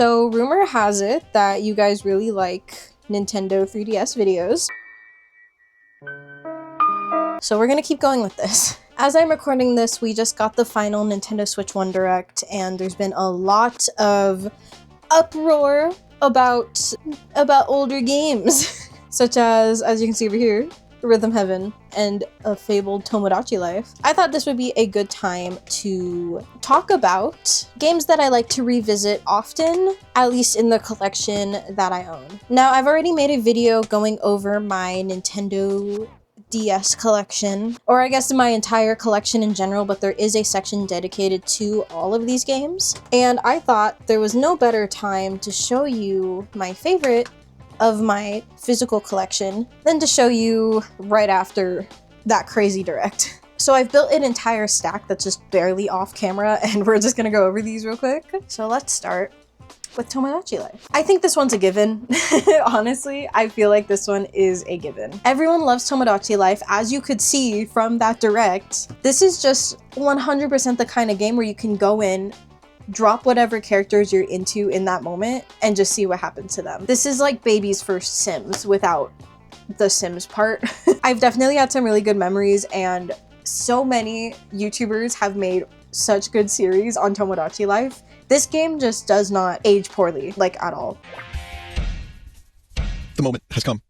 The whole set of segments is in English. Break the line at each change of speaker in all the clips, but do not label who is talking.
So rumor has it that you guys really like Nintendo 3DS videos. So we're gonna keep going with this. As I'm recording this, we just got the final Nintendo Switch 1 Direct, and there's been a lot of uproar about older games, such as you can see over here, Rhythm Heaven and a fabled Tomodachi Life. I thought this would be a good time to talk about games that I like to revisit often, at least in the collection that I own. Now, I've already made a video going over my Nintendo DS collection, or I guess my entire collection in general, but there is a section dedicated to all of these games. And I thought there was no better time to show you my favorite of my physical collection than to show you right after that crazy direct. So I've built an entire stack that's just barely off camera, and we're just gonna go over these real quick. So let's start with Tomodachi Life. I think this one's a given. Honestly, I feel like this one is a given. Everyone loves Tomodachi Life, as you could see from that direct. This is just 100% the kind of game where you can go in, drop whatever characters you're into in that moment, and just see what happens to them. This is like baby's first Sims without the Sims part. I've definitely had some really good memories, and so many YouTubers have made such good series on Tomodachi Life. This game just does not age poorly, like at all.
The moment has come.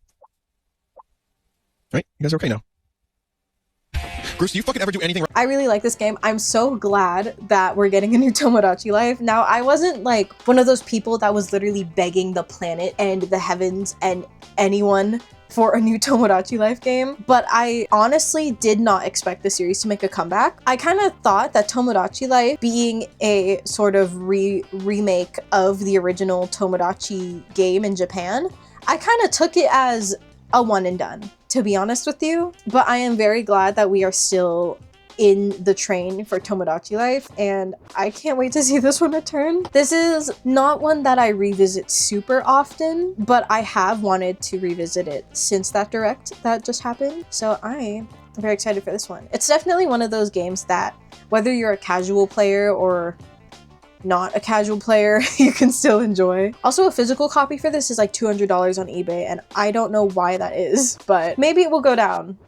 Right? You guys are okay now. Bruce, do you fucking ever do anything right?
I really like this game. I'm so glad that we're getting a new Tomodachi Life. Now, I wasn't like one of those people that was literally begging the planet and the heavens and anyone for a new Tomodachi Life game, but I honestly did not expect the series to make a comeback. I kind of thought that Tomodachi Life, being a sort of remake of the original Tomodachi game in Japan, I kind of took it as a one and done, to be honest with you. But I am very glad that we are still in the train for Tomodachi Life, and I can't wait to see this one return. This is not one that I revisit super often, but I have wanted to revisit it since that direct that just happened, so I am very excited for this one. It's definitely one of those games that, whether you're a casual player or not a casual player, you can still enjoy. Also, a physical copy for this is like $200 on eBay, and I don't know why that is, but maybe it will go down.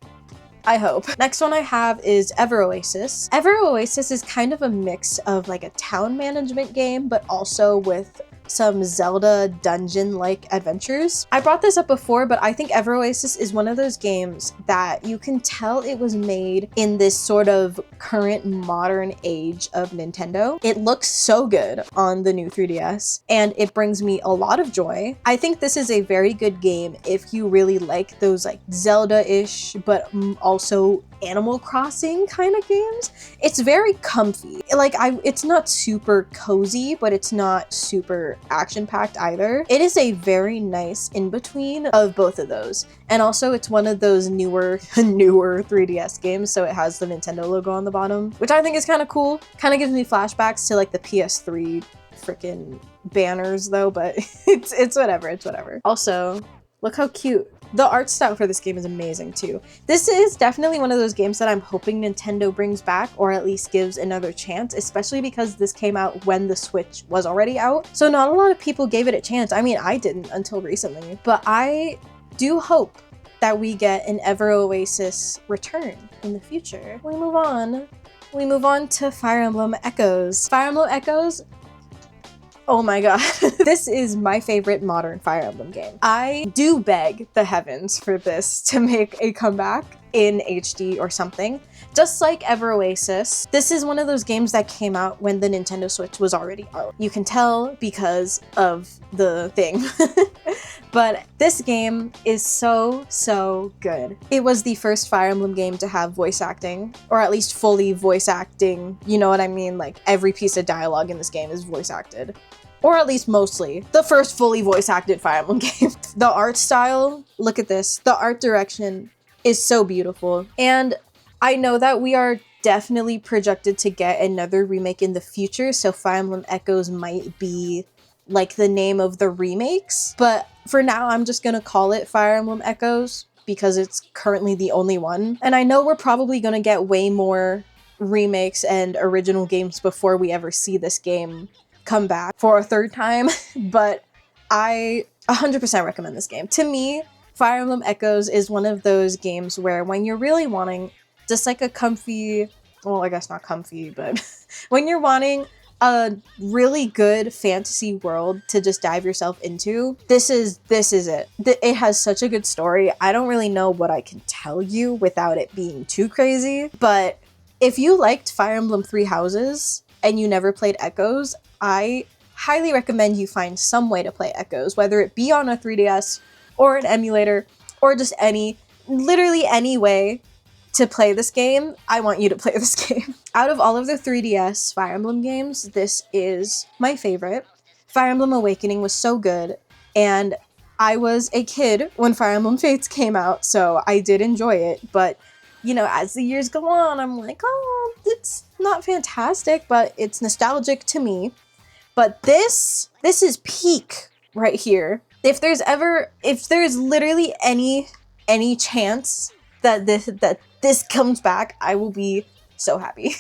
I hope. Next one I have is Ever Oasis. Ever Oasis is kind of a mix of like a town management game, but also with some Zelda dungeon-like adventures. I brought this up before, but I think Ever Oasis is one of those games that you can tell it was made in this sort of current modern age of Nintendo. It looks so good on the new 3DS, and it brings me a lot of joy. I think this is a very good game if you really like those like Zelda-ish, but also Animal Crossing kind of games. It's very comfy. Like, it's not super cozy, but it's not super action-packed either. It is a very nice in-between of both of those. And also, it's one of those newer 3DS games, so it has the Nintendo logo on the bottom, which I think is kind of cool. Kind of gives me flashbacks to like the PS3 freaking banners though, but it's whatever, it's whatever. Also, look how cute. The art style for this game is amazing too. This is definitely one of those games that I'm hoping Nintendo brings back, or at least gives another chance, especially because this came out when the Switch was already out. So not a lot of people gave it a chance. I mean, I didn't until recently, but I do hope that we get an Ever Oasis return in the future. We move on to Fire Emblem Echoes. Fire Emblem Echoes, oh my god. This is my favorite modern Fire Emblem game. I do beg the heavens for this to make a comeback in HD or something. Just like Ever Oasis, this is one of those games that came out when the Nintendo Switch was already out. You can tell because of the thing. But this game is so good. It was the first Fire Emblem game to have voice acting, or at least fully voice acting. You know what I mean? Like, every piece of dialogue in this game is voice acted. Or at least mostly. The first fully voice acted Fire Emblem game. The art style, look at this. The art direction is so beautiful. And I know that we are definitely projected to get another remake in the future, so Fire Emblem Echoes might be like the name of the remakes, but for now I'm just gonna call it Fire Emblem Echoes because it's currently the only one. And I know we're probably gonna get way more remakes and original games before we ever see this game come back for a third time, but I 100% recommend this game. To me, Fire Emblem Echoes is one of those games where when you're really wanting just like a comfy, well, I guess not comfy, but when you're wanting a really good fantasy world to just dive yourself into, this is it. It has such a good story. I don't really know what I can tell you without it being too crazy, but if you liked Fire Emblem Three Houses and you never played Echoes, I highly recommend you find some way to play Echoes, whether it be on a 3DS or an emulator or just literally any way to play this game. I want you to play this game. Out of all of the 3DS Fire Emblem games, this is my favorite. Fire Emblem Awakening was so good, and I was a kid when Fire Emblem Fates came out, so I did enjoy it, but you know, as the years go on, I'm like, oh, it's not fantastic, but it's nostalgic to me. But this is peak right here. If there's literally any chance that this comes back, I will be so happy.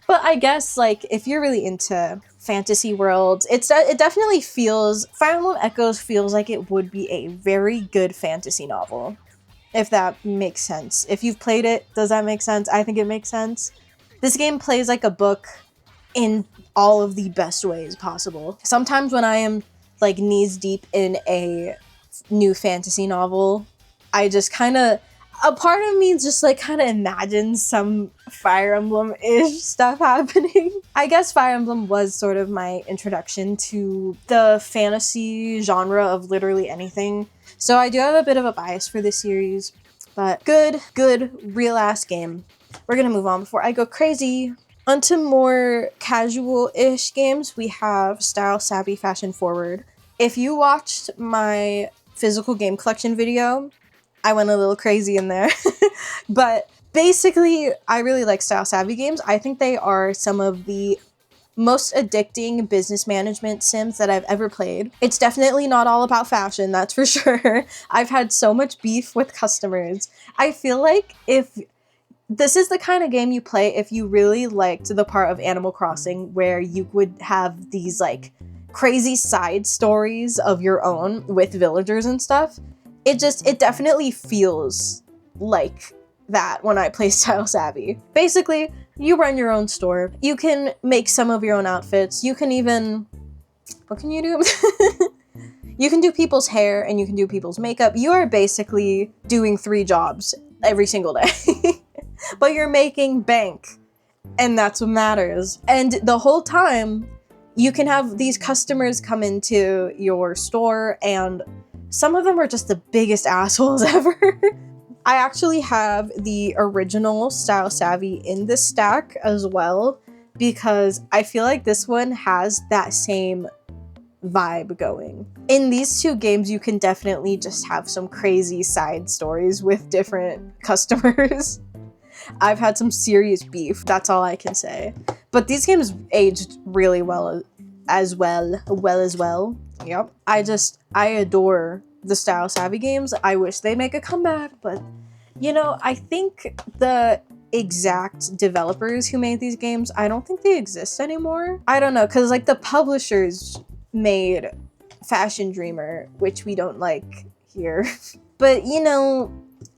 But I guess, like, if you're really into fantasy worlds, it definitely feels, Fire Emblem Echoes feels like it would be a very good fantasy novel, if that makes sense. If you've played it, does that make sense? I think it makes sense. This game plays like a book in all of the best ways possible. Sometimes when I am, like, knees deep in a new fantasy novel, I just a part of me just like kind of imagines some Fire Emblem-ish stuff happening. I guess Fire Emblem was sort of my introduction to the fantasy genre of literally anything. So I do have a bit of a bias for this series, but good, real-ass game. We're gonna move on before I go crazy. Onto more casual-ish games, we have Style Savvy Fashion Forward. If you watched my physical game collection video, I went a little crazy in there. But basically, I really like Style Savvy games. I think they are some of the most addicting business management sims that I've ever played. It's definitely not all about fashion, that's for sure. I've had so much beef with customers. I feel like if this is the kind of game you play if you really liked the part of Animal Crossing where you would have these like crazy side stories of your own with villagers and stuff. It definitely feels like that when I play Style Savvy. Basically, you run your own store. You can make some of your own outfits. You can even, what can you do? You can do people's hair and you can do people's makeup. You are basically doing 3 jobs every single day. But you're making bank, and that's what matters. And the whole time, you can have these customers come into your store, and some of them are just the biggest assholes ever. I actually have the original Style Savvy in this stack as well, because I feel like this one has that same vibe going. In these 2 games, you can definitely just have some crazy side stories with different customers. I've had some serious beef, that's all I can say. But these games aged really well as well. Yep. I adore the Style Savvy games. I wish they'd make a comeback, but you know, I think the exact developers who made these games, I don't think they exist anymore. I don't know, because like the publishers made Fashion Dreamer, which we don't like here. But you know,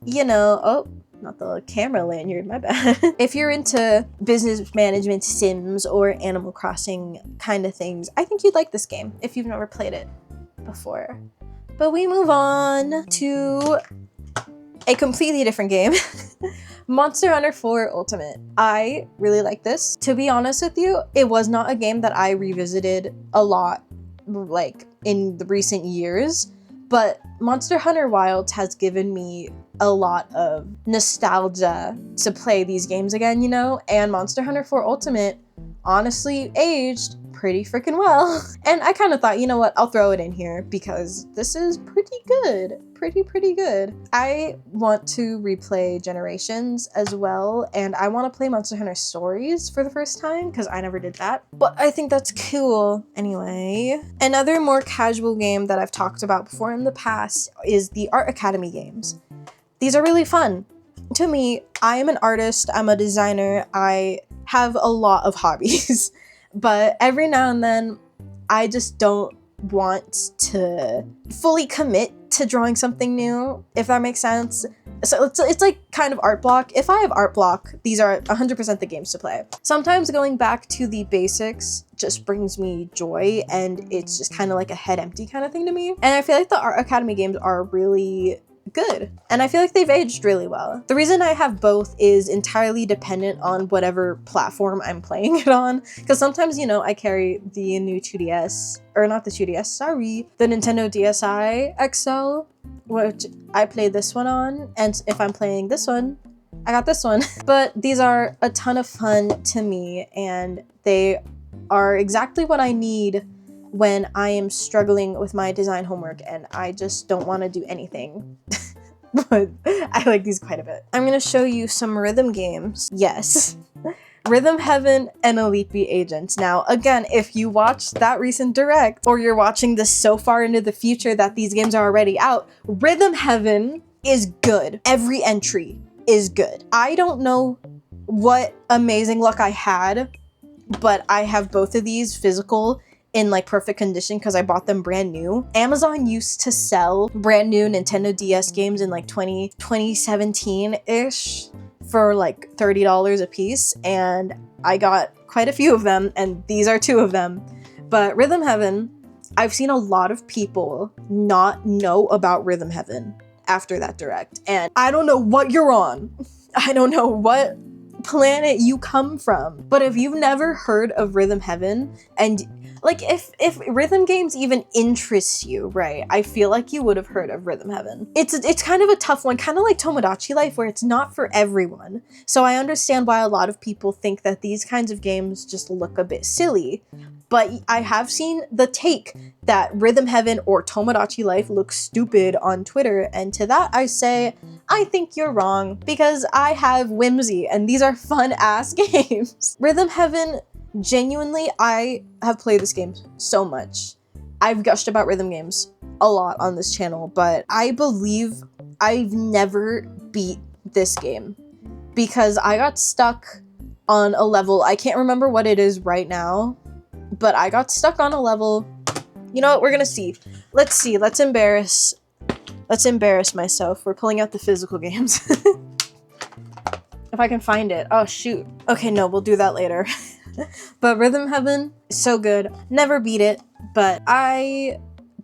oh, not the camera lanyard, my bad. If you're into business management sims or Animal Crossing kind of things, I think you'd like this game if you've never played it before. But we move on to a completely different game. Monster Hunter 4 Ultimate. I really like this. To be honest with you, it was not a game that I revisited a lot, like, in the recent years, but Monster Hunter Wilds has given me a lot of nostalgia to play these games again, you know? And Monster Hunter 4 Ultimate honestly aged pretty freaking well. And I kind of thought, you know what, I'll throw it in here because this is pretty good. Pretty good. I want to replay Generations as well, and I want to play Monster Hunter Stories for the first time because I never did that. But I think that's cool. Anyway, another more casual game that I've talked about before in the past is the Art Academy games. These are really fun. To me, I am an artist, I'm a designer, I have a lot of hobbies. But every now and then, I just don't want to fully commit to drawing something new, if that makes sense. So it's like kind of art block. If I have art block, these are 100% the games to play. Sometimes going back to the basics just brings me joy, and it's just kind of like a head empty kind of thing to me. And I feel like the Art Academy games are really good, and I feel like they've aged really well. The reason I have both is entirely dependent on whatever platform I'm playing it on, because sometimes, you know, I carry the new 2DS, or not the 2DS, sorry, the Nintendo DSi XL, which I play this one on, and if I'm playing this one, I got this one. But these are a ton of fun to me, and they are exactly what I need when I am struggling with my design homework and I just don't want to do anything. But I like these quite a bit. I'm gonna show you some rhythm games. Yes. Rhythm Heaven and Elite Beat Agents. Now, again, if you watched that recent direct, or you're watching this so far into the future that these games are already out, Rhythm Heaven is good. Every entry is good. I don't know what amazing luck I had, but I have both of these physical in like perfect condition because I bought them brand new. Amazon used to sell brand new Nintendo DS games in like 2017-ish for like $30 a piece, and I got quite a few of them, and these are two of them. But Rhythm Heaven, I've seen a lot of people not know about Rhythm Heaven after that direct, and I don't know what you're on. I don't know what planet you come from, but if you've never heard of Rhythm Heaven, and like if rhythm games even interest you, right, I feel like you would have heard of Rhythm Heaven. It's kind of a tough one, kind of like Tomodachi Life, where it's not for everyone. So I understand why a lot of people think that these kinds of games just look a bit silly, but I have seen the take that Rhythm Heaven or Tomodachi Life looks stupid on Twitter, and to that I say, I think you're wrong, because I have whimsy and these are fun ass games. Rhythm Heaven, genuinely, I have played this game so much. I've gushed about rhythm games a lot on this channel, but I believe I've never beat this game because I got stuck on a level. I can't remember what it is right now, but I got stuck on a level. You know what? We're gonna see. Let's see. Let's embarrass myself. We're pulling out the physical games. If I can find it. Oh, shoot. Okay, no, we'll do that later. But Rhythm Heaven is so good. Never beat it, but I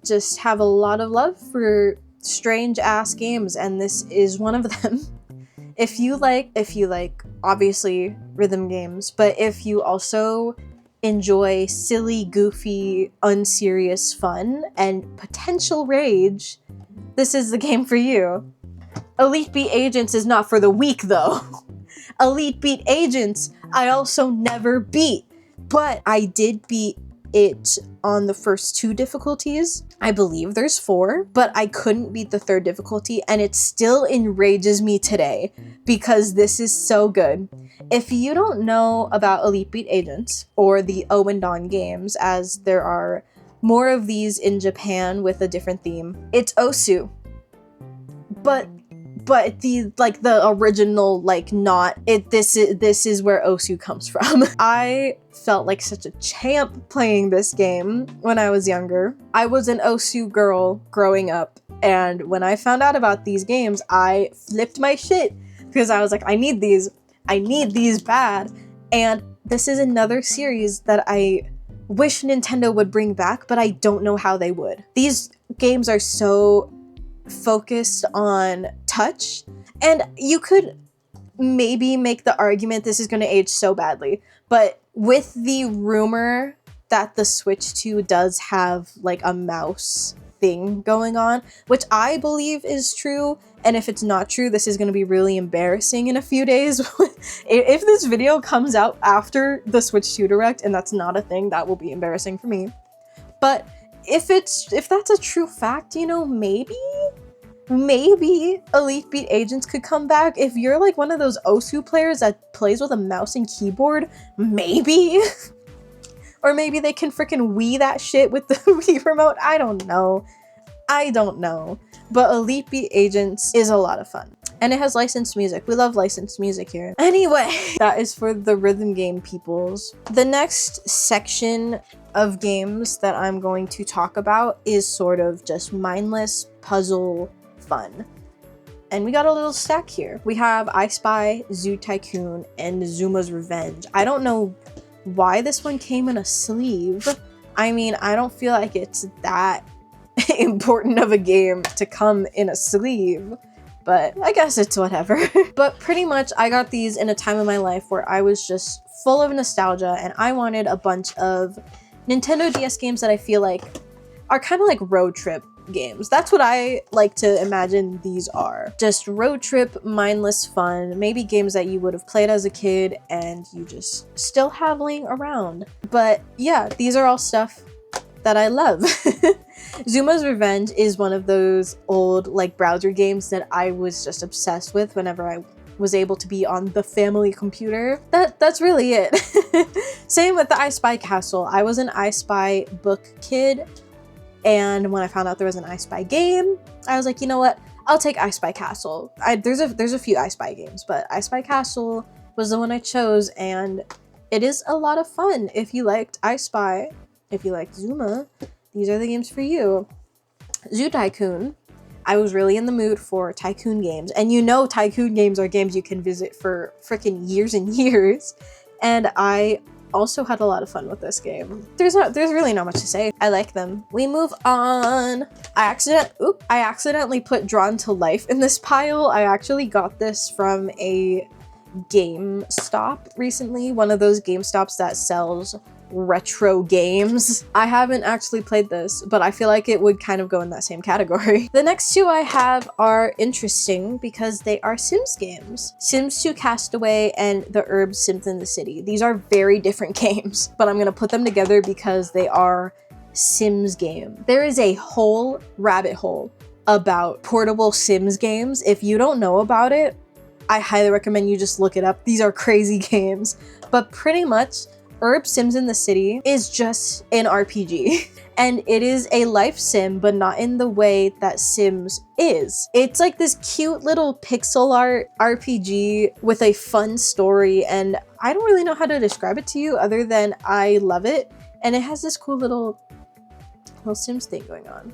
just have a lot of love for strange ass games, and this is one of them. If you like, obviously, rhythm games, but if you also enjoy silly, goofy, unserious fun and potential rage, this is the game for you. Elite Beat Agents is not for the weak, though. Elite Beat Agents, I also never beat, but I did beat it on the first 2 difficulties. I believe there's 4, but I couldn't beat the 3rd difficulty, and it still enrages me today because this is so good. If you don't know about Elite Beat Agents, or the O and Dawn games, as there are more of these in Japan with a different theme, it's Osu. But the original, like, not it, this is where Osu comes from. I felt like such a champ playing this game when I was younger. I was an Osu girl growing up, and when I found out about these games, I flipped my shit because I was like, I need these bad. And this is another series that I wish Nintendo would bring back, but I don't know how they would. These games are so focused on touch, and you could maybe make the argument this is going to age so badly, but with the rumor that the Switch 2 does have like a mouse thing going on, which I believe is true, and if it's not true, this is going to be really embarrassing in a few days. If this video comes out after the Switch 2 Direct and that's not a thing, that will be embarrassing for me. But if that's a true fact, you know, maybe Elite Beat Agents could come back. If you're like one of those Osu players that plays with a mouse and keyboard, maybe. Or maybe they can freaking Wii that shit with the Wii remote. I don't know. But Elite Beat Agents is a lot of fun. And it has licensed music. We love licensed music here. Anyway, that is for the rhythm game peoples. The next section of games that I'm going to talk about is sort of just mindless puzzle fun. And we got a little stack here. We have I Spy, Zoo Tycoon, and Zuma's Revenge. I don't know why this one came in a sleeve. I mean, I don't feel like it's that important of a game to come in a sleeve, but I guess it's whatever. But pretty much I got these in a time of my life where I was just full of nostalgia and I wanted a bunch of Nintendo DS games that I feel like are kind of like road trip games. That's what I like to imagine these are. Just road trip, mindless fun, maybe games that you would have played as a kid and you just still have laying around. But yeah, these are all stuff that I love. Zuma's Revenge is one of those old like browser games that I was just obsessed with whenever I was able to be on the family computer. That's really it. Same with the I Spy Castle. I was an I Spy book kid, and when I found out there was an I Spy game, I was like, you know what? I'll take I Spy Castle. There's a few I Spy games, but I Spy Castle was the one I chose, and it is a lot of fun. If you liked I Spy, if you liked Zuma, these are the games for you. Zoo Tycoon. I was really in the mood for tycoon games, and you know tycoon games are games you can visit for freaking years and years, and I also had a lot of fun with this game. There's really not much to say. I like them. We move on. I accidentally put Drawn to Life in this pile. I actually got this from a GameStop recently, one of those GameStops that sells retro games. I haven't actually played this, but I feel like it would kind of go in that same category. The next two I have are interesting because they are Sims games. Sims 2 Castaway and The Herbs Sims in the City. These are very different games, but I'm gonna put them together because they are Sims games. There is a whole rabbit hole about portable Sims games. If you don't know about it, I highly recommend you just look it up. These are crazy games, but pretty much Herb Sims in the City is just an RPG. And it is a life sim, but not in the way that Sims is. It's like this cute little pixel art RPG with a fun story, and I don't really know how to describe it to you other than I love it. And it has this cool little Sims thing going on.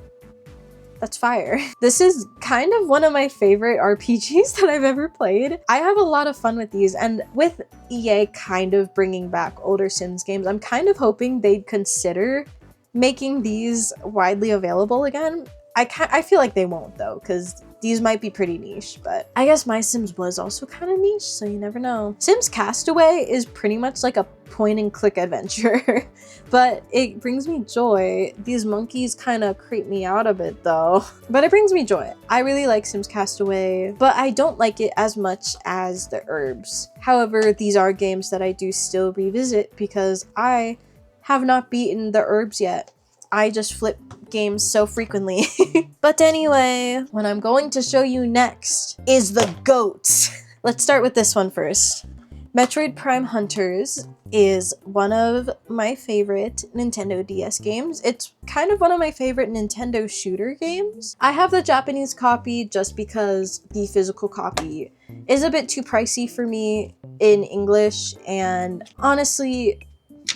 That's fire. This is kind of one of my favorite RPGs that I've ever played. I have a lot of fun with these, and with EA kind of bringing back older Sims games, I'm kind of hoping they'd consider making these widely available again. I feel like they won't though, because these might be pretty niche, but I guess My Sims was also kind of niche, so you never know. Sims Castaway is pretty much like a point and click adventure, but it brings me joy. These monkeys kind of creep me out a bit though, but it brings me joy. I really like Sims Castaway, but I don't like it as much as The Herbs. However, these are games that I do still revisit because I have not beaten The Herbs yet. I just flip games so frequently. But anyway, what I'm going to show you next is the GOAT. Let's start with this one first. Metroid Prime Hunters is one of my favorite Nintendo DS games. It's kind of one of my favorite Nintendo shooter games. I have the Japanese copy just because the physical copy is a bit too pricey for me in English, and honestly,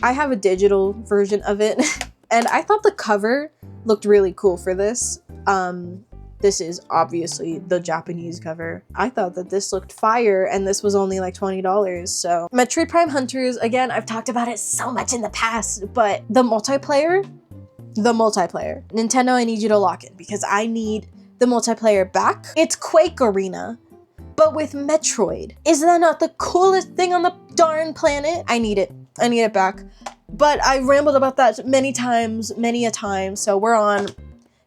I have a digital version of it. And I thought the cover looked really cool for this. This is obviously the Japanese cover. I thought that this looked fire, and this was only like $20. So Metroid Prime Hunters, again, I've talked about it so much in the past, but the multiplayer, Nintendo, I need you to lock in because I need the multiplayer back. It's Quake Arena, but with Metroid. Is that not the coolest thing on the darn planet? I need it back. But I rambled about that many a time, so we're on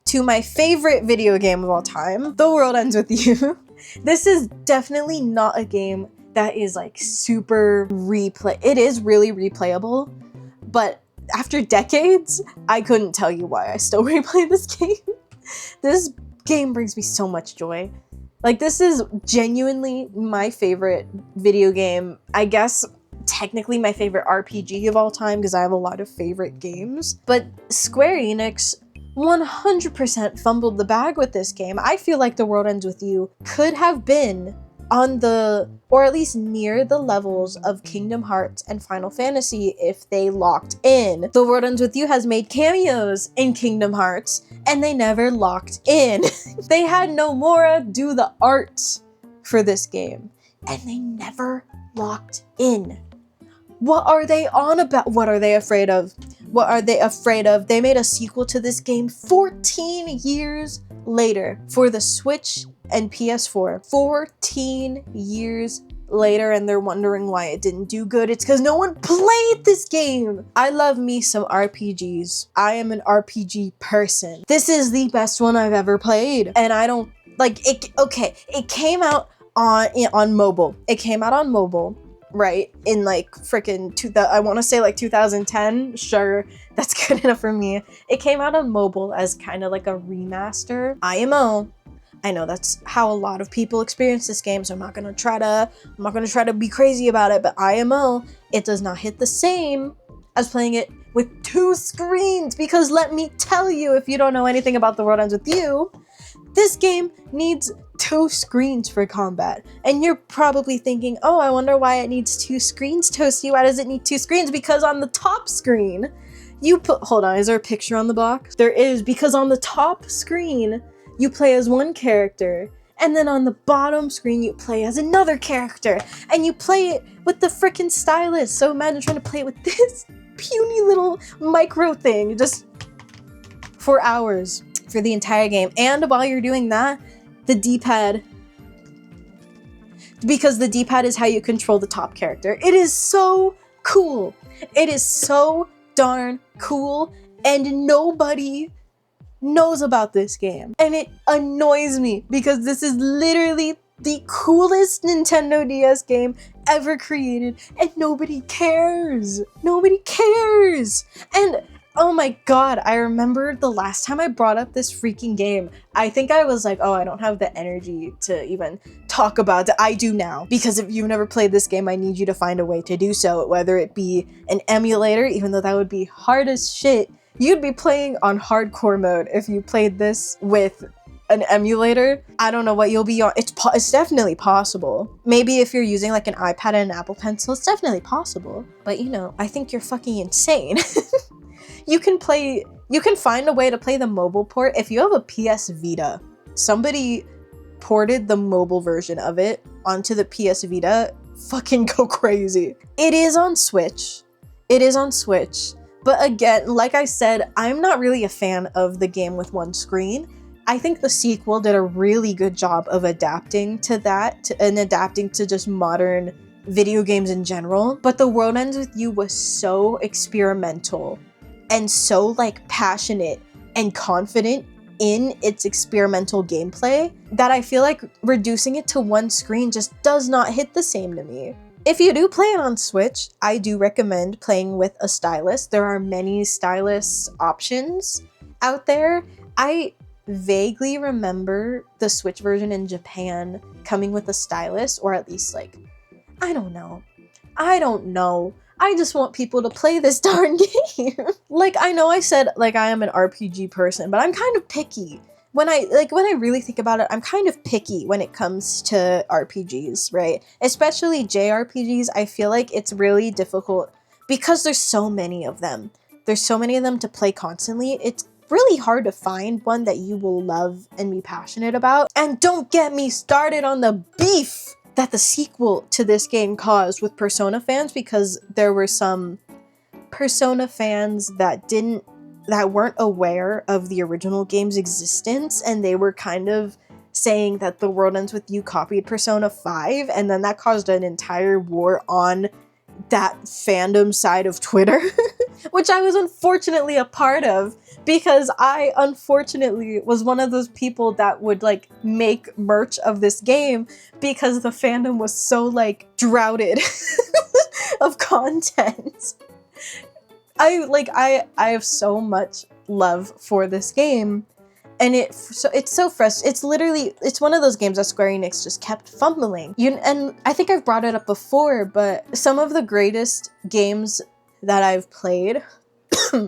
to my favorite video game of all time, The World Ends With You. This is definitely not a game that is like super it is really replayable, but after decades, I couldn't tell you why I still replay this game. This game brings me so much joy. Like, this is genuinely my favorite video game. I guess technically my favorite RPG of all time because I have a lot of favorite games. But Square Enix 100% fumbled the bag with this game. I feel like The World Ends With You could have been on the, or at least near the levels of Kingdom Hearts and Final Fantasy if they locked in. The World Ends With You has made cameos in Kingdom Hearts and they never locked in. They had Nomura do the art for this game and they never locked in. What are they on about? What are they afraid of? What are they afraid of? They made a sequel to this game 14 years later for the Switch and PS4. 14 years later, and they're wondering why it didn't do good. It's because no one played this game. I love me some RPGs. I am an RPG person. This is the best one I've ever played. And I don't, like, it, okay, it came out on mobile. It came out on mobile. Right, in like freaking I want to say like 2010. Sure, that's good enough for me. It came out on mobile as kind of like a remaster. IMO. I know that's how a lot of people experience this game, so I'm not gonna try to be crazy about it. But IMO, it does not hit the same as playing it with 2 screens. Because let me tell you, if you don't know anything about The World Ends With You, this game needs 2 screens for combat. And you're probably thinking, oh, I wonder why it needs 2 screens, Toasty. Why does it need 2 screens? Because on the top screen, you put, hold on, is there a picture on the box? There is, because on the top screen, you play as one character. And then on the bottom screen, you play as another character. And you play it with the frickin' stylus. So imagine trying to play it with this puny little micro thing, just for hours. For the entire game. And while you're doing that, the D-pad, because the D-pad is how you control the top character. It is so cool. It is so darn cool, and nobody knows about this game. And it annoys me because this is literally the coolest Nintendo DS game ever created, and nobody cares. Nobody cares. And oh my god, I remember the last time I brought up this freaking game, I think I was like, oh, I don't have the energy to even talk about it. I do now, because if you've never played this game, I need you to find a way to do so, whether it be an emulator, even though that would be hard as shit. You'd be playing on hardcore mode if you played this with an emulator. I don't know what you'll be on. It's definitely possible. Maybe if you're using like an iPad and an Apple Pencil, it's definitely possible. But you know, I think you're fucking insane. You can find a way to play the mobile port. If you have a PS Vita, somebody ported the mobile version of it onto the PS Vita. Fucking go crazy. It is on Switch. It is on Switch. But again, like I said, I'm not really a fan of the game with 1 screen. I think the sequel did a really good job of adapting to that and adapting to just modern video games in general. But The World Ends With You was so experimental and so like passionate and confident in its experimental gameplay that I feel like reducing it to 1 screen just does not hit the same to me. If you do play it on Switch, I do recommend playing with a stylus. There are many stylus options out there. I vaguely remember the Switch version in Japan coming with a stylus, or at least like, I don't know. I just want people to play this darn game. Like, I know I said, like, I am an RPG person, but I'm kind of picky. When I really think about it, I'm kind of picky when it comes to RPGs, right? Especially JRPGs, I feel like it's really difficult because there's so many of them. There's so many of them to play constantly. It's really hard to find one that you will love and be passionate about. And don't get me started on the beef that the sequel to this game caused with Persona fans, because there were some Persona fans that weren't aware of the original game's existence, and they were kind of saying that The World Ends With You copied Persona 5, and then that caused an entire war on that fandom side of Twitter, which I was unfortunately a part of, because I unfortunately was one of those people that would like make merch of this game because the fandom was so like droughted of content. I have so much love for this game, and it's so fresh. It's one of those games that Square Enix just kept fumbling. And I think I've brought it up before, but some of the greatest games that I've played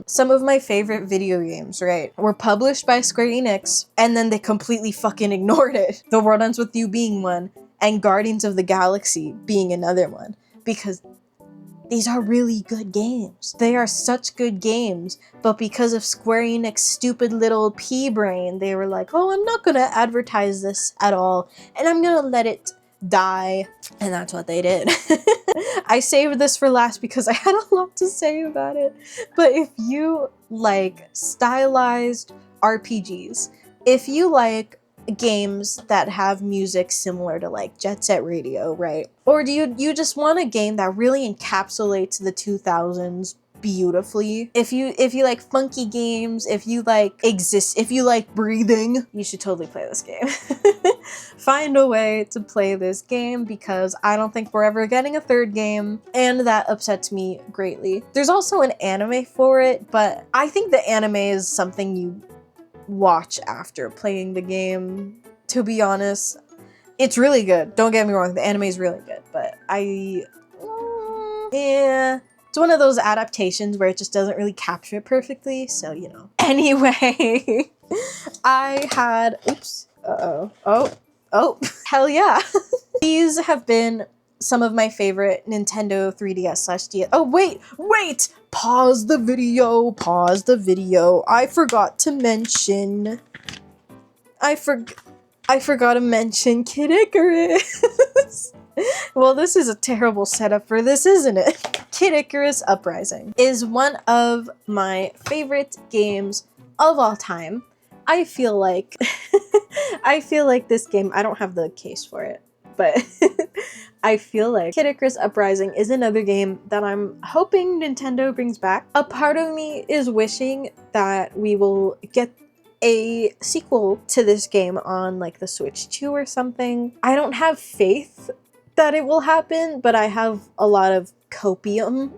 Some of my favorite video games, right, were published by Square Enix, and then they completely fucking ignored it. The World Ends With You being one, and Guardians of the Galaxy being another one, because these are really good games. They are such good games, but because of Square Enix stupid little pea brain, they were like, oh, I'm not gonna advertise this at all, and I'm gonna let it die. And that's what they did. I saved this for last because I had a lot to say about it. But if you like stylized RPGs, if you like games that have music similar to like Jet Set Radio, right? Or do you just want a game that really encapsulates the 2000s beautifully? If you like funky games, if you like breathing, you should totally play this game. Find a way to play this game, because I don't think we're ever getting a third game, and that upsets me greatly. There's also an anime for it, but I think the anime is something you watch after playing the game, to be honest. It's really good, don't get me wrong, the anime is really good, but yeah, it's one of those adaptations where it just doesn't really capture it perfectly, so you know. Anyway, I had, hell yeah. These have been some of my favorite Nintendo 3DS/DS. Oh, wait! Pause the video. I forgot to mention. I forgot to mention Kid Icarus. Well, this is a terrible setup for this, isn't it? Kid Icarus Uprising is one of my favorite games of all time. I feel like this game, I don't have the case for it, but I feel like Kid Icarus Uprising is another game that I'm hoping Nintendo brings back. A part of me is wishing that we will get a sequel to this game on like the Switch 2 or something. I don't have faith that it will happen, but I have a lot of copium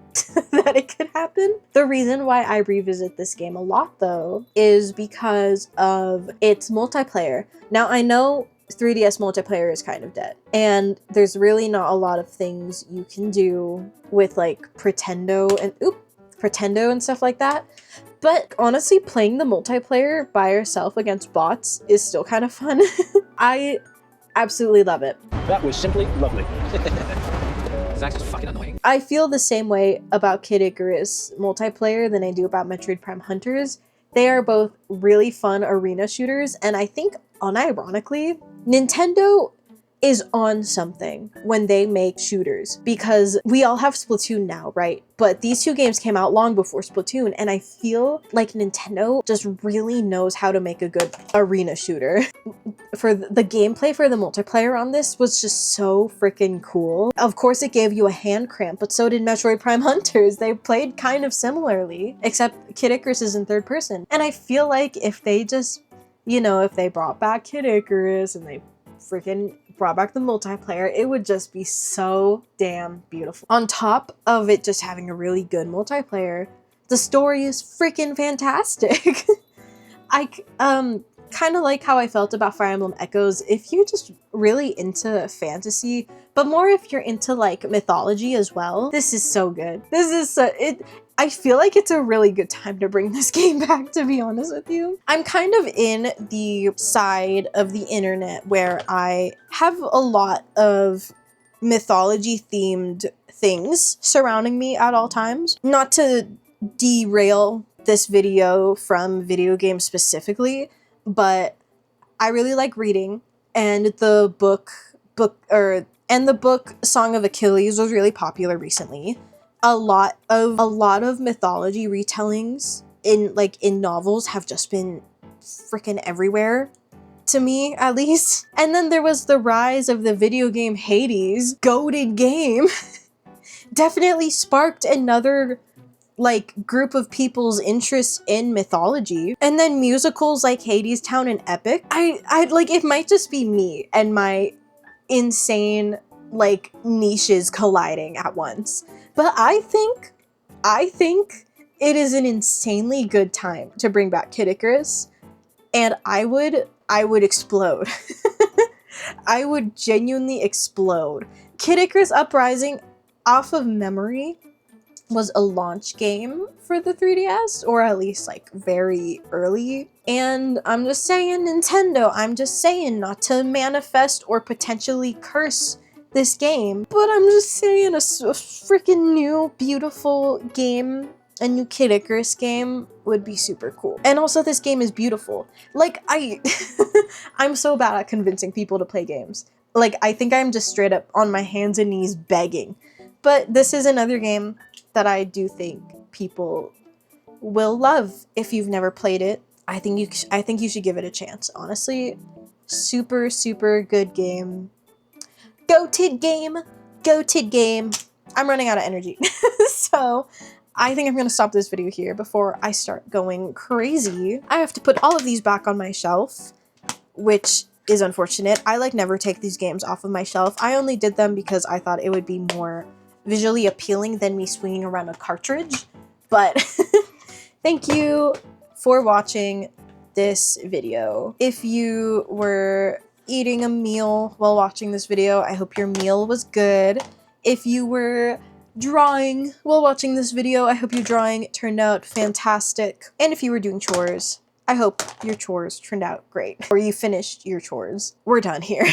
that it could happen. The reason why I revisit this game a lot though is because of its multiplayer. Now I know 3DS multiplayer is kind of dead, and there's really not a lot of things you can do with like Pretendo and stuff like that. But honestly, playing the multiplayer by yourself against bots is still kind of fun. I absolutely love it.
That was simply lovely. It's actually fucking annoying.
I feel the same way about Kid Icarus multiplayer than I do about Metroid Prime Hunters. They are both really fun arena shooters, and I think, unironically, Nintendo is on something when they make shooters, because we all have Splatoon now, right? But these two games came out long before Splatoon, and I feel like Nintendo just really knows how to make a good arena shooter. For the gameplay for the multiplayer on this was just so freaking cool. Of course it gave you a hand cramp, but so did Metroid Prime Hunters. They played kind of similarly, except Kid Icarus is in third person. And I feel like if they just, you know, if they brought back Kid Icarus and they freaking brought back the multiplayer, it would just be so damn beautiful. On top of it just having a really good multiplayer, the story is freaking fantastic. I kind of like how I felt about Fire Emblem Echoes. If you're just really into fantasy, but more if you're into like mythology as well, this is so good. I feel like it's a really good time to bring this game back, to be honest with you. I'm kind of in the side of the internet where I have a lot of mythology themed things surrounding me at all times. Not to derail this video from video games specifically, but I really like reading, and the book Song of Achilles was really popular recently. A lot of mythology retellings in novels have just been freaking everywhere, to me at least. And then there was the rise of the video game Hades, goated game. Definitely sparked another like group of people's interest in mythology. And then musicals like Hades Town and Epic. I like, it might just be me and my insane like niches colliding at once. But I think it is an insanely good time to bring back Kid Icarus, and I would explode. I would genuinely explode. Kid Icarus Uprising, off of memory, was a launch game for the 3DS, or at least like very early. And I'm just saying, Nintendo, I'm just saying, not to manifest or potentially curse this game, but I'm just saying a freaking new beautiful game, a new Kid Icarus game would be super cool. And also this game is beautiful. Like I'm so bad at convincing people to play games. Like I think I'm just straight up on my hands and knees begging. But this is another game that I do think people will love if you've never played it. I think you should give it a chance. Honestly, super good game. Goated game. Goated game. I'm running out of energy. So I think I'm gonna stop this video here before I start going crazy. I have to put all of these back on my shelf, which is unfortunate. I like never take these games off of my shelf. I only did them because I thought it would be more visually appealing than me swinging around a cartridge. But thank you for watching this video. If you were eating a meal while watching this video, I hope your meal was good. If you were drawing while watching this video, I hope your drawing turned out fantastic. And if you were doing chores, I hope your chores turned out great. Or you finished your chores. We're done here.